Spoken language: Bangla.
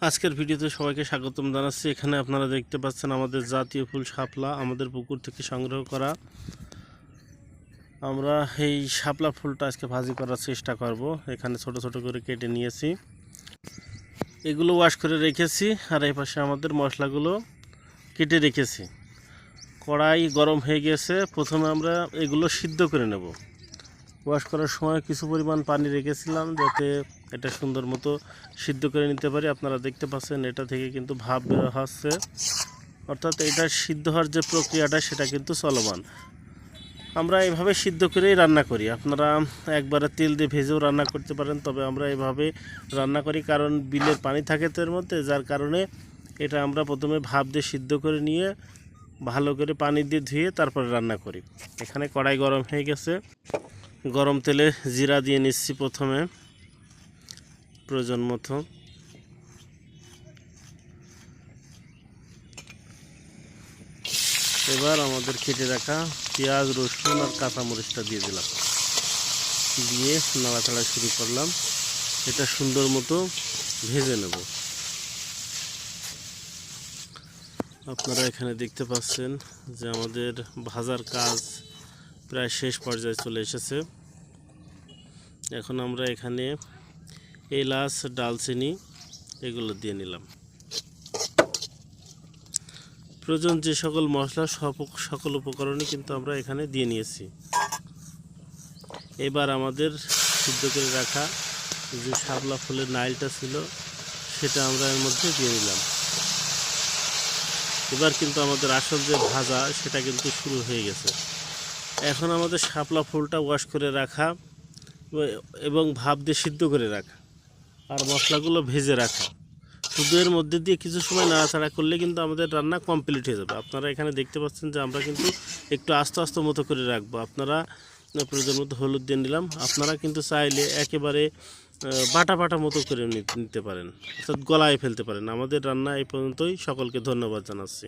আজকের ভিডিওতে সবাইকে স্বাগতম জানাচ্ছি। এখানে আপনারা দেখতে পাচ্ছেন আমাদের জাতীয় ফুল শাপলা আমাদের পুকুর থেকে সংগ্রহ করা। আমরা এই শাপলা ফুলটা আজকে ভাজি করার চেষ্টা করব। এখানে ছোট ছোট করে কেটে নিয়েছি, এগুলো ওয়াশ করে রেখেছি। আর এই পাশে আমাদের মশলাগুলো কেটে রেখেছি। কড়াই গরম হয়ে গেছে, প্রথমে আমরা এগুলো সিদ্ধ করে নেব। ওয়াশ করার সময় কিছু পরিমাণ পানি রেখেছিলাম যাতে এটা সুন্দর মতো সিদ্ধ করে নিতে পারি। আপনারা দেখতে পাচ্ছেন এটা থেকে কিন্তু ভাপ বের হচ্ছে, অর্থাৎ এটা সিদ্ধ হওয়ার যে প্রক্রিয়াটা সেটা কিন্তু চলমান। আমরা এইভাবে সিদ্ধ করেই রান্না করি। আপনারা একবারে তেল দিয়ে ভেজেও রান্না করতে পারেন, তবে আমরা এইভাবে রান্না করি কারণ বিলের পানি থাকে তো এর মধ্যে, যার কারণে এটা আমরা প্রথমে ভাপ দিয়ে সিদ্ধ করে নিয়ে ভালো করে পানি দিয়ে ধুয়ে তারপরে রান্না করি। এখানে কড়াই গরম হয়ে গেছে, গরম তেলে জিরা দিয়ে নিচ্ছি প্রথমে প্রয়োজন মতো। এবার আমাদের কেটে রাখা পেঁয়াজ, রসুন আর কাঁচামরিচটা দিয়ে দিলাম, দিয়ে নাড়াচাড়া শুরু করলাম। এটা সুন্দর মতো ভেজে নেব। আপনারা এখানে দেখতে পাচ্ছেন যে আমাদের ভাজার কাজ প্রায় শেষ পর্যায়ে চলে এসেছে। এখন আমরা এখানে এলাচ, ডালচিনি এগুলো দিয়ে নিলাম। প্রয়োজন যে সকল মশলা সকল উপকরণই কিন্তু আমরা এখানে দিয়ে নিয়েছি। এবার আমাদের সিদ্ধ করে রাখা যে শাপলা ফুলের নাইলটা ছিল সেটা আমরা এর মধ্যে দিয়ে নিলাম। এবার কিন্তু আমাদের আসল যে ভাজা সেটা কিন্তু শুরু হয়ে গেছে। এখন আমাদের শাপলা ফুলটা ওয়াশ করে রাখা এবং ভাপ দিয়ে সিদ্ধ করে রাখা আর মশলাগুলো ভেজে রাখা, শুধু এর মধ্যে দিয়ে কিছু সময় নাড়াচাড়া করলে কিন্তু আমাদের রান্না কমপ্লিট হয়ে যাবে। আপনারা এখানে দেখতে পাচ্ছেন যে আমরা কিন্তু একটু আস্তে আস্তে মতো করে রাখবো। আপনারা প্রয়োজন মতো হলুদ দিয়ে নিলাম। আপনারা কিন্তু চাইলে একেবারে বাটা বাটা মতো করে নিতে পারেন, অর্থাৎ গলায় ফেলতে পারেন। আমাদের রান্না এই পর্যন্তই। সকলকে ধন্যবাদ জানাচ্ছি।